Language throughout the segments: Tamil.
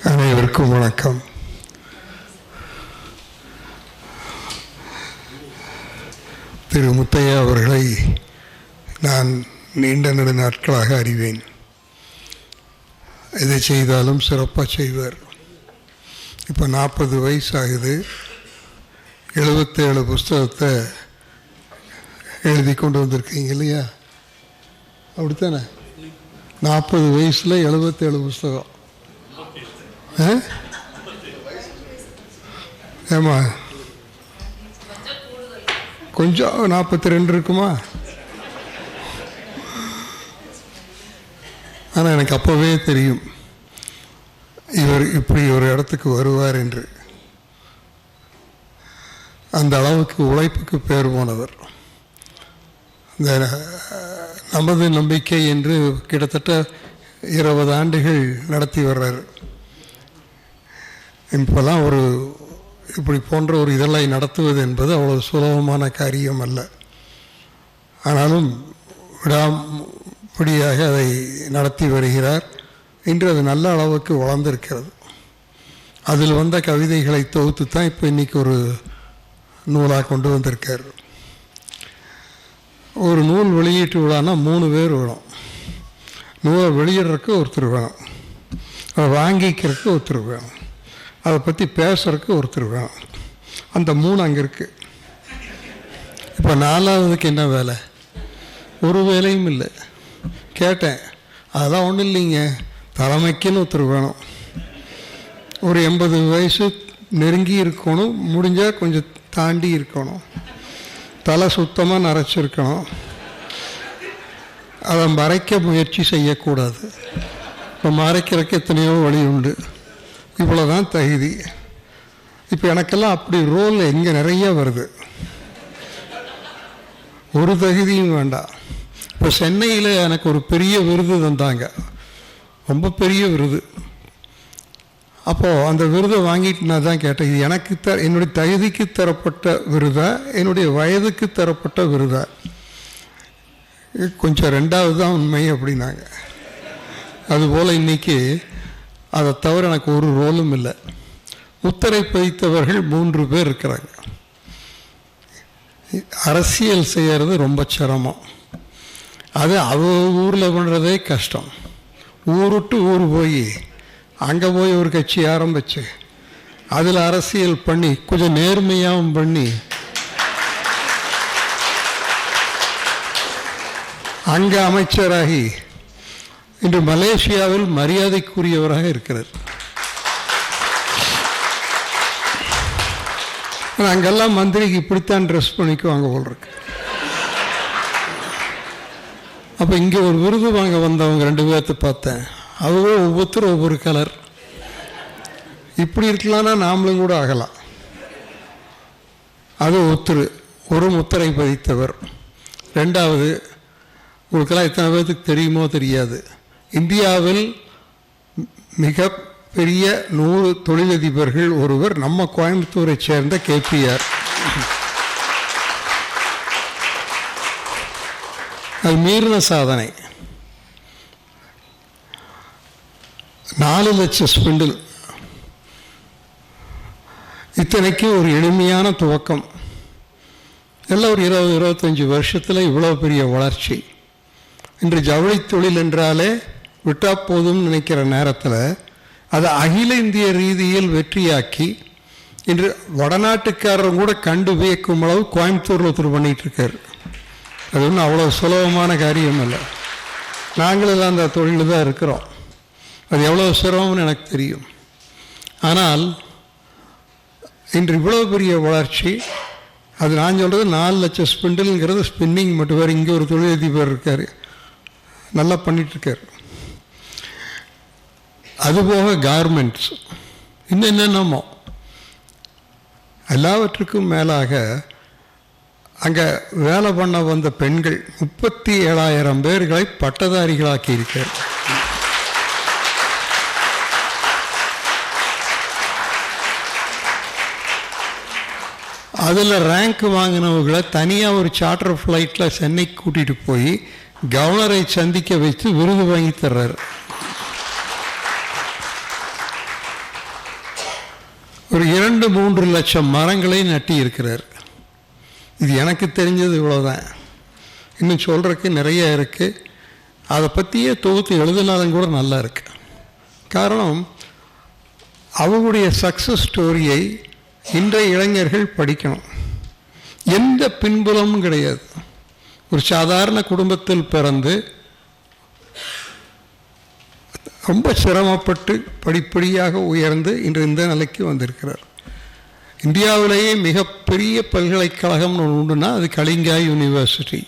அனைவருக்கும் வணக்கம். திரு முத்தையா அவர்களை நான் நீண்ட நெடு நாட்களாக அறிவேன். எதை செய்தாலும் சிறப்பாக செய்வார். இப்போ 40 வயசு ஆகுது. 77 புஸ்தகத்தை எழுதி கொண்டு வந்திருக்கீங்க இல்லையா? அப்படித்தானே? 40 வயசில் 77 புஸ்தகம். ஏமா கொஞ்சம் 42 இருக்குமா? ஆனால் எனக்கு அப்போவே தெரியும் இவர் இப்படி ஒரு இடத்துக்கு வருவார் என்று. அந்த அளவுக்கு உழைப்புக்கு பேர் போனவர். இந்த நமது நம்பிக்கை என்று கிட்டத்தட்ட 20 ஆண்டுகள் நடத்தி வர்றார். இப்போல்லாம் இப்படி போன்ற ஒரு இதழை நடத்துவது என்பது அவ்வளோ சுலபமான காரியம் அல்ல. ஆனாலும் விடாப்பிடியாக அதை நடத்தி வருகிறார். இன்று அது நல்ல அளவுக்கு வளர்ந்திருக்கிறது. அதில் வந்த கவிதைகளை தொகுத்து தான் இப்போ இன்றைக்கி ஒரு நூலாக கொண்டு வந்திருக்கார். ஒரு நூல் வெளியீட்டு விழான்னா 3 பேர் வேணும். நூலை வெளியிடுறதுக்கு ஒருத்தர் வேணும், அதை வாங்கிக்கிறதுக்கு ஒருத்தர் வேணும், அதை பற்றி பேசுறதுக்கு ஒருத்தர் வேணும். அந்த 3 அங்கே இருக்குது. இப்போ 4வதுக்கு என்ன வேலை? ஒரு வேலையும் இல்லை. கேட்டேன், அதெல்லாம் ஒன்றும் இல்லைங்க, தலைமைக்குன்னு ஒருத்தர் வேணும். ஒரு 80 வயசு நெருங்கி இருக்கணும், முடிஞ்சால் கொஞ்சம் தாண்டி இருக்கணும், தலை சுத்தமாக நரைச்சிருக்கணும், அதை மறைக்க முயற்சி செய்யக்கூடாது. இப்போ மறைக்கிறதுக்கு எத்தனையோ வழி உண்டு. இவ்வளோதான் தகுதி. இப்போ எனக்கெல்லாம் அப்படி ரோல் எங்கே நிறைய வருது. ஒரு தகுதியும் வேண்டாம். இப்போ சென்னையில் எனக்கு ஒரு பெரிய விருது தந்தாங்க, ரொம்ப பெரிய விருது. அப்போது அந்த விருதை வாங்கிட்டு நான் தான் கேட்டேன், இது எனக்கு என்னுடைய தகுதிக்கு தரப்பட்ட விருதா, என்னுடைய வயதுக்கு தரப்பட்ட விருதா? கொஞ்சம் 2வது தான் உண்மை அப்படின்னாங்க. அதுபோல் இன்றைக்கி அதை தவிர எனக்கு ஒரு ரோலும் இல்லை. முத்திரை பதித்தவர்கள் 3 பேர் இருக்கிறாங்க. அரசியல் செய்கிறது ரொம்ப சிரமம். அது ஊரில் பண்ணுறதே கஷ்டம். ஊர் விட்டு ஊர் போய் அங்கே போய் ஒரு கட்சி ஆரம்பித்து அதில் அரசியல் பண்ணி கொஞ்சம் நேர்மையாகவும் பண்ணி அங்கே அமைச்சராகி இன்று மலேசியாவில் மரியாதைக்குரியவராக இருக்கிறார். அங்கெல்லாம் மந்திரிக்கு இப்படித்தான் ட்ரெஸ் பண்ணிக்குவாங்க போல் இருக்கு. அப்போ இங்கே ஒரு விருது வாங்க வந்தவங்க 2 பேர்த்த பார்த்தேன். அவங்க ஒவ்வொருத்தரும் ஒவ்வொரு கலர். இப்படி இருக்கலாம்னா நாமளும் கூட ஆகலாம். அது ஒரு முத்திரை பதித்தவர். 2வது, உங்களுக்கெல்லாம் எத்தனை பேர்த்துக்கு தெரியுமோ தெரியாது, இந்தியாவில் மிக பெரிய 100 தொழிலதிபர்கள் ஒருவர் நம்ம கோயம்புத்தூரை சேர்ந்த KPR. அது மீறின சாதனை. 4 லட்சம் ஸ்பிண்டில். இத்தனைக்கு ஒரு எளிமையான துவக்கம். எல்லாம் ஒரு 20-25 வருஷத்தில் இவ்வளோ பெரிய வளர்ச்சி. இன்று ஜவுளி தொழில் என்றாலே விட்டா போதும்னு நினைக்கிற நேரத்தில் அதை அகில இந்திய ரீதியில் வெற்றியாக்கி இன்று வடநாட்டுக்காரரும் கூட கண்டு வியக்கும் அளவு கோயம்புத்தூரில் ஒருத்தர் பண்ணிகிட்ருக்கார். அது ஒன்றும் அவ்வளோ சுலபமான காரியம் இல்லை. நாங்களும் அந்த தொழில் தான் இருக்கிறோம். அது எவ்வளோ சிரமம்னு எனக்கு தெரியும். ஆனால் இன்று இவ்வளோ பெரிய வளர்ச்சி. அது நான் சொல்கிறது 4 லட்சம் ஸ்பிண்டில்ங்கிறது ஸ்பின்னிங் மட்டும். வேறு இங்கே ஒரு தொழிலதிபர் இருக்கார், நல்லா பண்ணிகிட்ருக்கார். அதுபோக கார்மெண்ட்ஸ், இன்னும் என்னென்னமோ. எல்லாவற்றுக்கும் மேலாக அங்கே வேலை பண்ண வந்த பெண்கள் 37,000 பேர்களை பட்டதாரிகளாக்கி இருக்கார். அதில் ரேங்க் வாங்கினவங்களை தனியாக ஒரு சார்ட்டர் ஃப்ளைட்டில் சென்னைக்கு கூட்டிகிட்டு போய் கவர்னரை சந்திக்க வைத்து விருது வாங்கி தர்றார். ஒரு 2-3 லட்சம் மரங்களை நட்டி இருக்கிறார். இது எனக்கு தெரிஞ்சது இவ்வளோதான். இன்னும் சொல்கிறதுக்கு நிறைய இருக்குது. அதை பற்றியே தொகுத்து எழுதினாலும் கூட நல்லா இருக்கு. காரணம், அவங்களுடைய சக்ஸஸ் ஸ்டோரியை இன்றைய இளைஞர்கள் படிக்கணும். எந்த பின்புலமும் கிடையாது. ஒரு சாதாரண குடும்பத்தில் பிறந்து ரொம்ப சிரமப்பட்டு படிப்படியாக உயர்ந்து இன்று இந்த நிலைக்கு வந்திருக்கிறார். இந்தியாவிலேயே மிகப்பெரிய பல்கலைக்கழகம்னு ஒன்று உண்டுன்னா அது கலிங்கா யூனிவர்சிட்டி.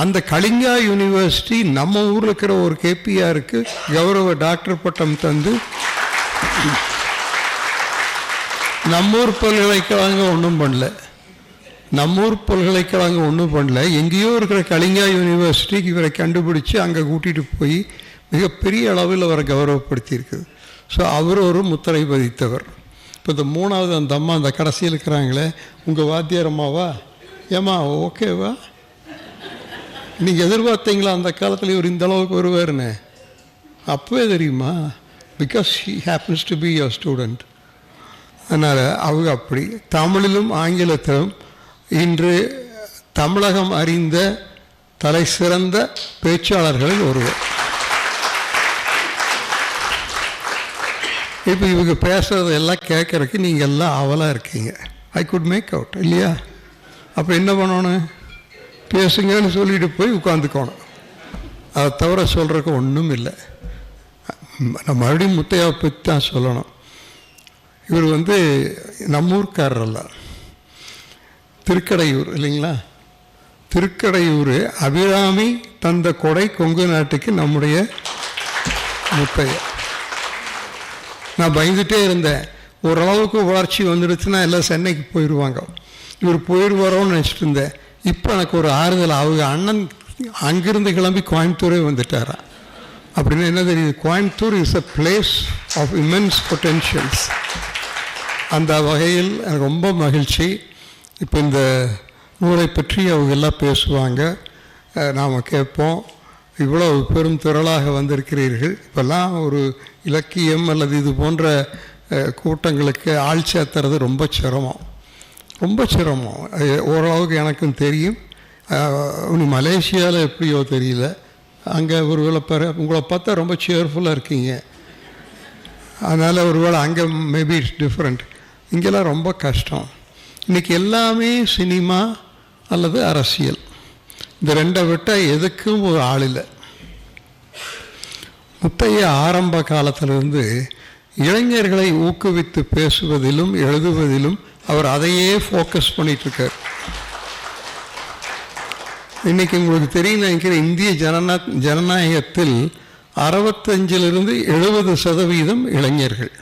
அந்த கலிங்கா யூனிவர்சிட்டி நம்ம ஊரில் இருக்கிற ஒரு கேபிஆருக்கு கௌரவ டாக்டர் பட்டம் தந்து, நம்மூர் பல்கலைக்கழகம் ஒன்றும் பண்ணல. நம்மூர் பல்கலைக்கழகம் ஒன்றும் பண்ணல. எங்கேயோ இருக்கிற கலிங்கா யூனிவர்சிட்டிக்கு இவரை கண்டுபிடிச்சி அங்கே கூட்டிகிட்டு போய் மிகப்பெரிய அளவில் அவரை கௌரவப்படுத்தியிருக்குது. ஸோ அவர் ஒரு முத்திரை பதித்தவர். இப்போ இந்த 3வது அந்த அம்மா அந்த கடைசியில் இருக்கிறாங்களே, உங்கள் வாத்தியார் அம்மாவா? ஏம்மா ஓகேவா? நீங்கள் எதிர்பார்த்தீங்களா அந்த காலத்தில் இவர் இந்த அளவுக்கு வருவார்னு? அப்போவே தெரியுமா? Because she happens to be your student. அதனால் அவங்க அப்படி தமிழிலும் ஆங்கிலத்திலும் இன்று தமிழகம் அறிந்த தலை சிறந்த பேச்சாளர்களில் ஒருவர். இப்போ இவங்க பேசுகிறது எல்லாம் கேட்குறதுக்கு நீங்கள் எல்லாம் ஆவலாக இருக்கீங்க. ஐ குட் மேக் அவுட் இல்லையா? அப்போ என்ன பண்ணணும்? பேசுங்கன்னு சொல்லிட்டு போய் உட்காந்துக்கணும். அதை தவிர சொல்கிறதுக்கு ஒன்றும் இல்லை. நான் மறுபடியும் முத்தையாவை பற்றி தான் சொல்லணும். இவர் நம்மூர்காரர் அல்ல, திருக்கடையூர் இல்லைங்களா? திருக்கடையூர் அபிராமி தந்த கொடை கொங்கு நாட்டுக்கு நம்முடைய முத்தையா. நான் பயந்துகிட்டே இருந்தேன், ஓரளவுக்கு வளர்ச்சி வந்துடுச்சுன்னா எல்லாம் சென்னைக்கு போயிடுவாங்க, இவர் போயிடுவாரோன்னு நினச்சிட்டு இருந்தேன். இப்போ எனக்கு ஒரு ஆறுதல், அவங்க அண்ணன் அங்கிருந்து கிளம்பி கோயம்புத்தூரே வந்துட்டாரா. அப்படின்னு என்ன தெரியுது? Coimbatore is a place of immense potentials. அந்த வகையில் எனக்கு ரொம்ப மகிழ்ச்சி. இப்போ இந்த நூலை பற்றி அவங்க எல்லாம் பேசுவாங்க, நாம் கேட்போம். இவ்வளவு பெரும் திரளாக வந்திருக்கிறீர்கள். இப்போல்லாம் ஒரு இலக்கியம் அல்லது இது போன்ற கூட்டங்களுக்கு ஆள் சேர்த்துறது ரொம்ப சிரமம், ரொம்ப சிரமம். ஓரளவுக்கு எனக்கும் தெரியும். மலேசியாவில் எப்படியோ தெரியல, அங்கே ஒருவேளை உங்களை பார்த்தா ரொம்ப சேர்ஃபுல்லாக இருக்கீங்க, அதனால் ஒருவேளை அங்கே மேபி இட்ஸ் டிஃப்ரெண்ட். இங்கெல்லாம் ரொம்ப கஷ்டம். இன்றைக்கி எல்லாமே சினிமா அல்லது அரசியல், இந்த ரெண்டை விட்டால் எதுக்கும் ஒரு ஆள் இல்லை. முத்தையா ஆரம்ப காலத்திலிருந்து இளைஞர்களை ஊக்குவித்து பேசுவதிலும் எழுதுவதிலும் அவர் அதையே ஃபோக்கஸ் பண்ணிகிட்ருக்கார். இன்றைக்கி உங்களுக்கு தெரியும் நினைக்கிற இந்திய ஜனநாயகத்தில் 65-70% இளைஞர்கள்.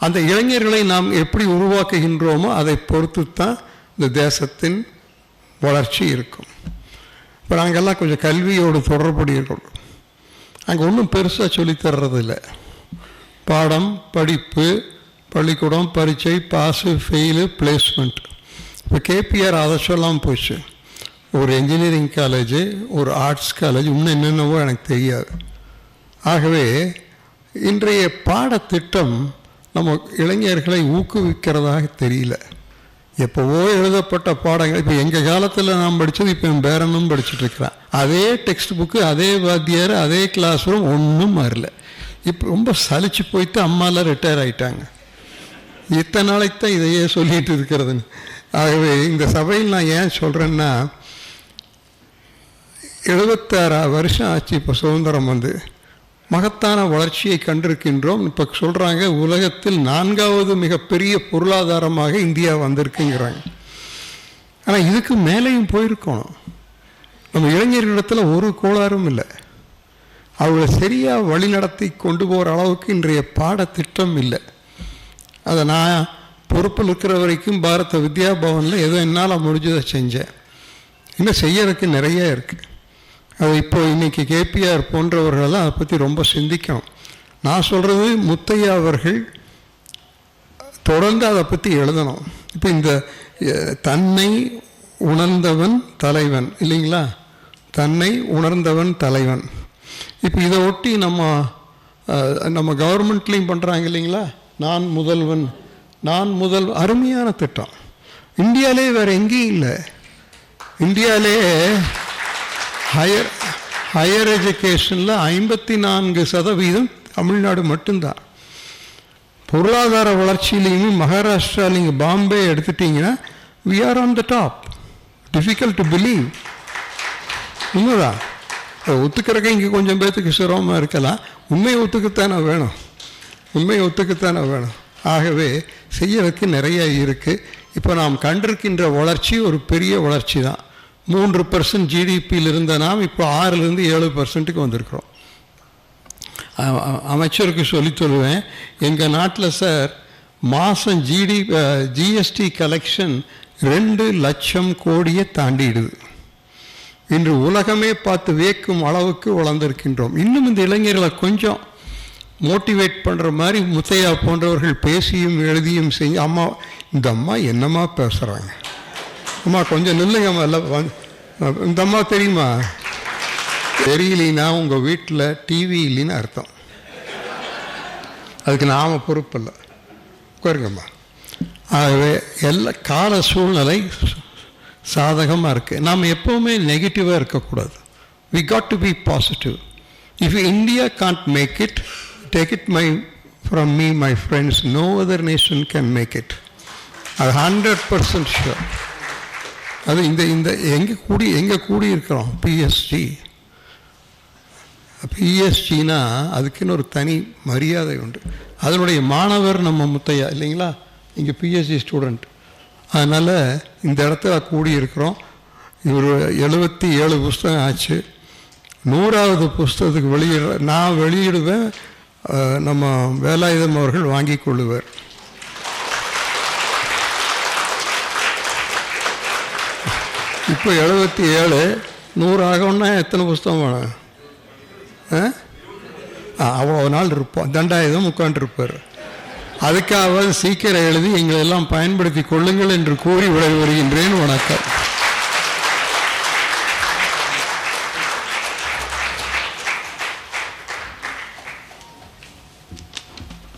அந்த இளைஞர்களை நாம் எப்படி உருவாக்குகின்றோமோ அதை பொறுத்து தான் இந்த தேசத்தின் வளர்ச்சி இருக்கும். இப்போ நாங்கள்லாம் கொஞ்சம் கல்வியோடு தொடர்புடைய இருக்கணும். அங்கே ஒன்றும் பெருசாக சொல்லித்தர்றதில்லை. பாடம், படிப்பு, பள்ளிக்கூடம், பரீட்சை, பாஸு, ஃபெயிலு, பிளேஸ்மெண்ட். இப்போ கேபிஆர் அதை சொல்லாமல் போச்சு. ஒரு என்ஜினியரிங் காலேஜு, ஒரு ஆர்ட்ஸ் காலேஜ், இன்னும் என்னென்னவோ எனக்கு தெரியாது. ஆகவே இன்றைய பாடத்திட்டம் நம்ம இளைஞர்களை ஊக்குவிக்கிறதாக தெரியல. எப்போவோ எழுதப்பட்ட பாடங்கள், இப்போ எங்கள் காலத்தில் நான் படித்தது இப்போ என் பேரனும் படிச்சுட்ருக்கிறேன். அதே டெக்ஸ்ட் புக்கு, அதே வாத்தியார், அதே கிளாஸ் ரூம், ஒன்றும் மாறல. இப்போ ரொம்ப சலிச்சு போய்ட்டு அம்மாலாம் ரிட்டையர் ஆகிட்டாங்க. இத்தனை நாளைக்கு தான் இதையே சொல்லிகிட்டு இருக்கிறதுன்னு. ஆகவே இந்த சபையில் நான் ஏன் சொல்கிறேன்னா, 76 வருஷம் ஆச்சு இப்போ சுதந்திரம் மகத்தான வளர்ச்சியை கண்டிருக்கின்றோம். இப்போ சொல்கிறாங்க உலகத்தில் 4வது மிகப்பெரிய பொருளாதாரமாக இந்தியா வந்திருக்குங்கிறாங்க. ஆனால் இதுக்கு மேலேயும் போயிருக்கணும். நம்ம இளைஞர்களிடத்தில் ஒரு கோளாறும் இல்லை. அவங்களை சரியாக வழிநடத்தி கொண்டு போகிற அளவுக்கு இன்றைய பாடத்திட்டம் இல்லை. அதை நான் பொறுப்பில் இருக்கிற வரைக்கும் பாரத வித்யா பவனில் ஏதோ என்னால் முடிஞ்சதை செஞ்சேன். இன்னும் செய்யறதுக்கு நிறைய இருக்குது. அது இப்போ இன்றைக்கி கேபிஆர் போன்றவர்களெல்லாம் அதை பற்றி ரொம்ப சிந்திக்கணும். நான் சொல்கிறது, முத்தையா அவர்கள் தொடர்ந்து அதை பற்றி எழுதணும். இப்போ இந்த தன்னை உணர்ந்தவன் தலைவன் இல்லைங்களா, தன்னை உணர்ந்தவன் தலைவன். இப்போ இதை ஒட்டி நம்ம கவர்மெண்ட்லேயும் பண்ணுறாங்க இல்லைங்களா, நான் முதல்வன், நான் முதல் அருமையான திட்டம். இந்தியாவிலே வேறு எங்கேயும் இல்லை. இந்தியாவிலே ஹையர் எஜுகேஷனில் 54% தமிழ்நாடு மட்டும்தான். பொருளாதார வளர்ச்சியிலையுமே மகாராஷ்டிராவில் பாம்பே எடுத்துட்டிங்கன்னா we are on the top. difficult to believe. உண்மைதான். ஒத்துக்கிறக்க இங்கே கொஞ்சம் பேர்த்துக்கு சிரமமாக இருக்கலாம். உண்மையை ஒத்துக்கத்தானே வேணும். ஆகவே செய்யறதுக்கு நிறைய இருக்குது. இப்போ நாம் கண்டிருக்கின்ற வளர்ச்சி ஒரு பெரிய வளர்ச்சி தான். 3% ஜிடிபியில் இருந்த நாம் இப்போ 6லேருந்து 7% வந்திருக்கிறோம். அமைச்சருக்கு சொல்லி சொல்லுவேன், எங்கள் நாட்டில் சார் மாதம் ஜிஎஸ்டி கலெக்ஷன் 2 லட்சம் கோடியை தாண்டிடுது. இன்று உலகமே பார்த்து வியக்கும் அளவுக்கு வளர்ந்திருக்கின்றோம். இன்னும் இந்த இளைஞர்களை கொஞ்சம் மோட்டிவேட் பண்ணுற மாதிரி முத்தையா போன்றவர்கள் பேசியும் எழுதியும் செஞ்சு, அம்மா இந்த அம்மா என்னம்மா பேசுகிறாங்க, அம்மா கொஞ்சம் நில்லுங்கம்மா, எல்லாம் இந்த அம்மா தெரியுமா, தெரியலனா உங்கள் வீட்டில் டிவி இல்லைன்னு அர்த்தம். அதுக்கு நாம் பொறுப்பில்லை, உட்காருங்கம்மா. ஆகவே எல்லா கால சூழ்நிலை சாதகமாக இருக்குது. நாம் எப்போவுமே நெகட்டிவாக இருக்கக்கூடாது. we got to be positive. if India can't make it, take it from me, my friends, no other nation can make it. அது 100% sure. அது இந்த எங்கே கூடி இருக்கிறோம் பிஎஸ்ஜினா அதுக்குன்னு ஒரு தனி மரியாதை உண்டு. அதனுடைய மாணவர் நம்ம முத்தையா இல்லைங்களா, இங்கே பிஎஸ்ஜி ஸ்டூடெண்ட். அதனால் இந்த இடத்துல கூடியிருக்கிறோம். இவர் 77 புஸ்தகம் ஆச்சு. 100வது புஸ்தகத்துக்கு நான் வெளியிடுவேன், நம்ம வேலாயுதம் அவர்கள் வாங்கி கொள்ளுவார். இப்போ 77, 100 ஆகணும்னா எத்தனை புஸ்தகம் வேணும்? அவ்வளோ நாள் இருப்போம், தண்டாயுதம் உட்காண்டிருப்பார். அதுக்காக சீக்கிரம் எழுதி எங்களெல்லாம் பயன்படுத்தி கொள்ளுங்கள் என்று கூறி விடை வருகின்றேன். வணக்கம்.